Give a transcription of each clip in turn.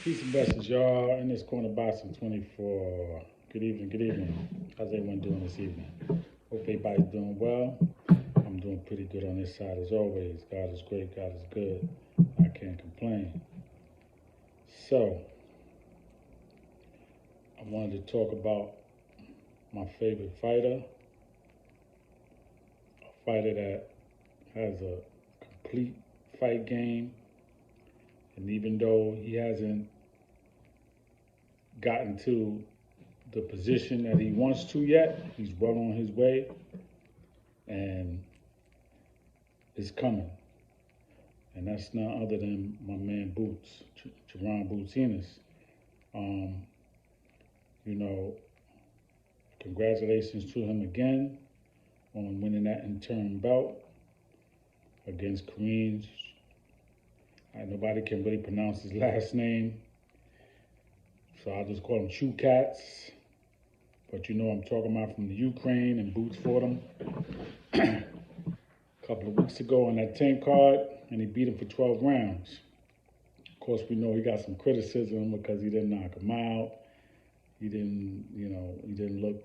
Peace and blessings, y'all. In this corner boxing 24. Good evening, good evening. How's everyone doing this evening? Hope everybody's doing well. I'm doing pretty good on this side as always. God is great, God is good. I can't complain. So, I wanted to talk about my favorite fighter, a fighter that has a complete fight game. And even though he hasn't gotten to the position that he wants to yet, he's well on his way, and it's coming. And that's none other than my man Boots, Boots Ennis. Um, you know, congratulations to him again on winning that interim belt against Kareem. Nobody can really pronounce his last name, so I'll just call him Chew Cats. But you know I'm talking about from the Ukraine, and Boots fought him a couple of weeks ago on that 10 card, and he beat him for 12 rounds. Of course, we know he got some criticism because he didn't knock him out. He didn't look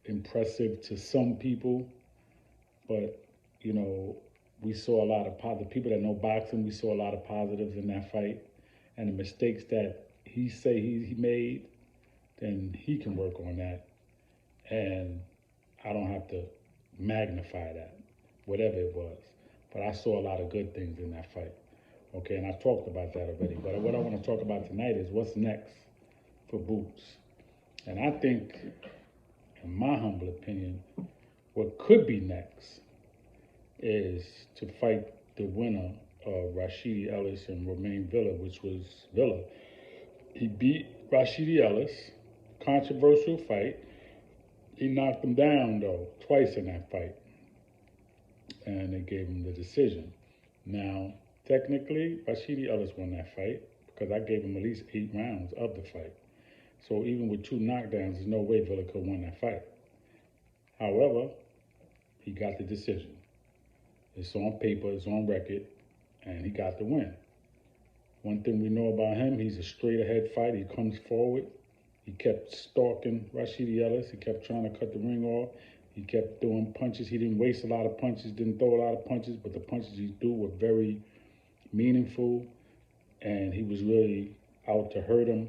impressive to some people. But, we saw a lot of the people that know boxing, we saw a lot of positives in that fight. And the mistakes that he made, then he can work on that. And I don't have to magnify that, whatever it was. But I saw a lot of good things in that fight. Okay, and I talked about that already. But what I want to talk about tonight is what's next for Boots. And I think, in my humble opinion, what could be next is to fight the winner of Rashidi Ellis and Romane Villa, which was Villa. He beat Rashidi Ellis, controversial fight. He knocked him down, though, twice in that fight. And they gave him the decision. Now, technically, Rashidi Ellis won that fight because I gave him at least 8 rounds of the fight. So even with 2 knockdowns, there's no way Villa could have won that fight. However, he got the decision. It's on paper, it's on record, and he got the win. One thing we know about him, he's a straight ahead fighter. He comes forward. He kept stalking Rashidi Ellis. He kept trying to cut the ring off. He kept throwing punches. He didn't waste a lot of punches, didn't throw a lot of punches, but the punches he threw were very meaningful, and he was really out to hurt him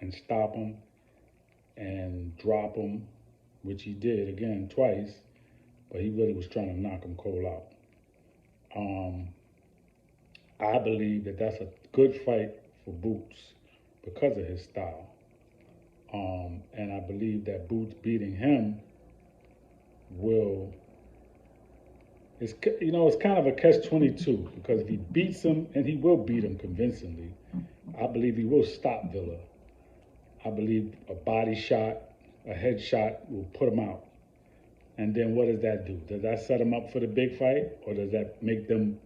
and stop him and drop him, which he did, again, twice, but he really was trying to knock him cold out. I believe that that's a good fight for Boots because of his style. And I believe that Boots beating him it's kind of a catch-22 because if he beats him, and he will beat him convincingly, I believe he will stop Villa. I believe a body shot, a head shot will put him out. And then what does that do? Does that set them up for the big fight, or does that make them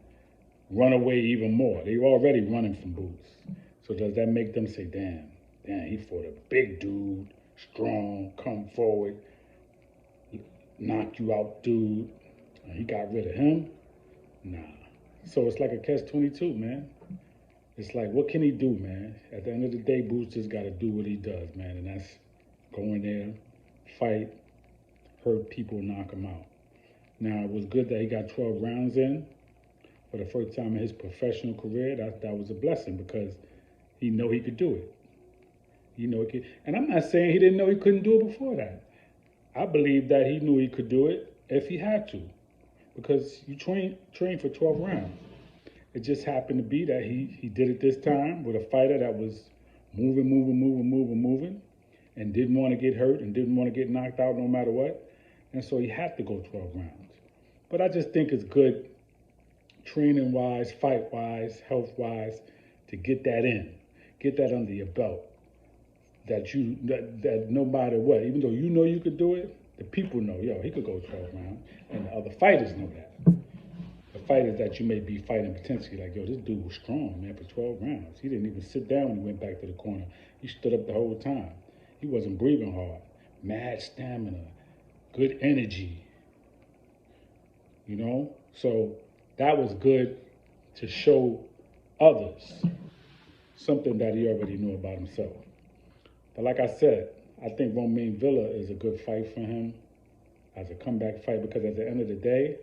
run away even more? They're already running from Boots. So does that make them say, damn, he fought a big dude, strong, come forward, knock you out dude, and he got rid of him? Nah. So it's like a catch-22, man. It's like, what can he do, man? At the end of the day, Boots just got to do what he does, man, and that's go in there, fight, hurt people, knock them out. Now, it was good that he got 12 rounds in for the first time in his professional career. That was a blessing because he know he could do it. He could. And I'm not saying he didn't know he couldn't do it before that. I believe that he knew he could do it if he had to, because you train for 12 rounds. It just happened to be that he did it this time with a fighter that was moving, and didn't want to get hurt and didn't want to get knocked out no matter what. And so he had to go 12 rounds. But I just think it's good, training-wise, fight-wise, health-wise, to get that under your belt. That no matter what, even though you know you could do it, the people know, he could go 12 rounds. And the other fighters know that. The fighters that you may be fighting potentially, like, this dude was strong, man, for 12 rounds. He didn't even sit down when he went back to the corner. He stood up the whole time. He wasn't breathing hard. Mad stamina, good energy, So that was good to show others. something that he already knew about himself. But like I said, I think Romane Villa is a good fight for him as a comeback fight, because at the end of the day,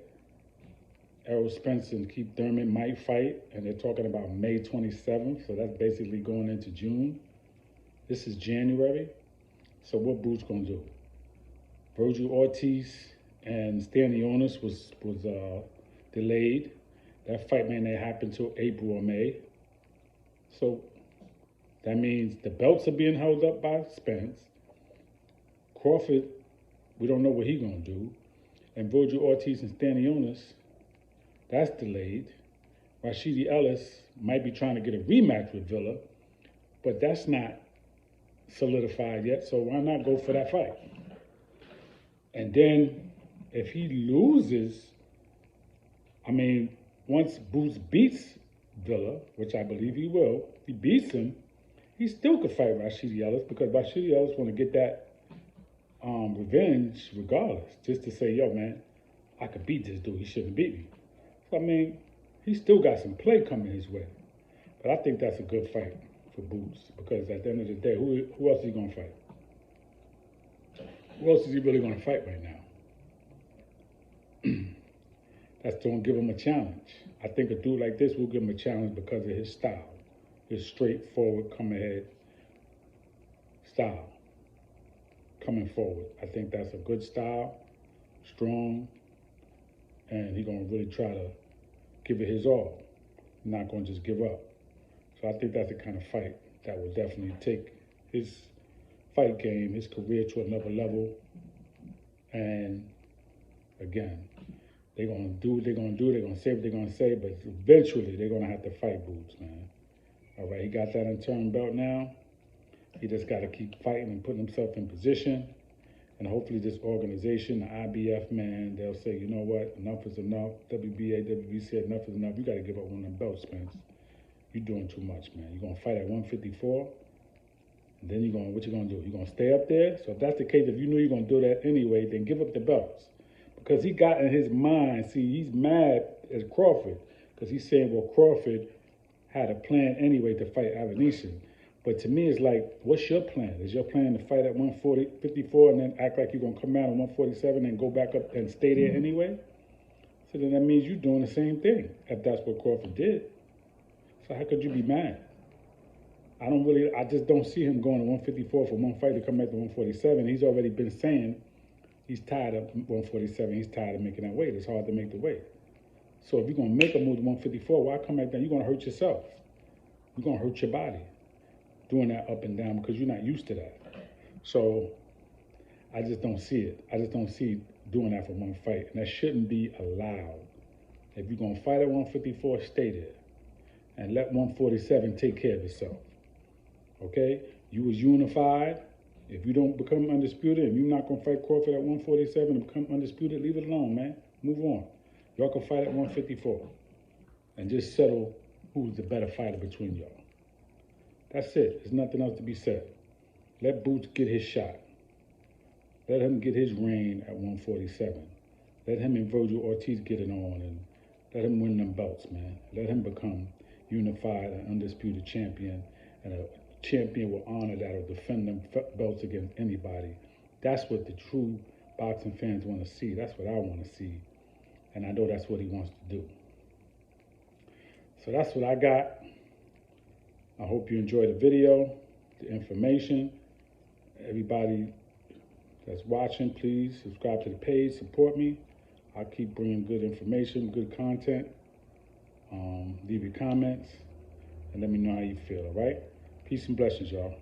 Errol Spence and Keith Thurman might fight, and they're talking about May 27th, so that's basically going into June. This is January, so what Boots gonna do? Virgil Ortiz and Stanionis was delayed. That fight may not happen until April or May. So that means the belts are being held up by Spence. Crawford, we don't know what he's gonna do. And Virgil Ortiz and Stanionis, that's delayed. Rashidi Ellis might be trying to get a rematch with Villa, but that's not solidified yet, so why not go for that fight? And then if he loses, I mean, once Boots beats Villa, which I believe he will, if he beats him, he still could fight Rashidi Ellis, because Rashidi Ellis want to get that revenge regardless, just to say, yo, man, I could beat this dude, he shouldn't beat me. So, I mean, he still got some play coming his way. But I think that's a good fight for Boots, because at the end of the day, who else is he going to fight? Who else is he really going to fight right now? That's going to give him a challenge. I think a dude like this will give him a challenge because of his style, his straightforward, come ahead style, coming forward. I think that's a good style, strong, and he's going to really try to give it his all, not going to just give up. So I think that's the kind of fight that will definitely take his fight game, his career to another level. And again, they're going to do what they're going to do, they're going to say what they're going to say, but eventually they're going to have to fight Boots, man. All right, he got that interim belt now. He just got to keep fighting and putting himself in position. And hopefully this organization, the IBF, man, they'll say, you know what, enough is enough. WBA, WBC said enough is enough. You got to give up one of them belts, Spence. You're doing too much, man. You're going to fight at 154. And then what you going to do? You're going to stay up there? So if that's the case, if you knew you're going to do that anyway, then give up the belts. Because he got in his mind, see, he's mad at Crawford, because he's saying, well, Crawford had a plan anyway to fight Avanesyan. But to me, it's like, what's your plan? Is your plan to fight at 154 and then act like you're going to come out at 147 and go back up and stay there anyway? So then that means you're doing the same thing, if that's what Crawford did. So how could you be mad? I just don't see him going to 154 for one fight to come back to 147. He's already been saying he's tired of 147. He's tired of making that weight. It's hard to make the weight. So if you're going to make a move to 154, why come back down? You're going to hurt yourself. You're going to hurt your body doing that up and down, because you're not used to that. So I just don't see it. I just don't see doing that for one fight. And that shouldn't be allowed. If you're going to fight at 154, stay there. And let 147 take care of itself. Okay? You was unified. If you don't become undisputed and you're not going to fight Crawford at 147 and become undisputed, leave it alone, man. Move on. Y'all can fight at 154. And just settle who's the better fighter between y'all. That's it. There's nothing else to be said. Let Boots get his shot. Let him get his reign at 147. Let him and Virgil Ortiz get it on, and let him win them belts, man. Let him become unified and undisputed champion, and a champion with honor that will defend them belts against anybody. That's what the true boxing fans want to see. That's what I want to see. And I know that's what he wants to do. So that's what I got. I hope you enjoyed the video, the information. Everybody that's watching, please subscribe to the page, support me. I'll keep bringing good information, good content. Leave your comments and let me know how you feel, all right? Peace and blessings, y'all.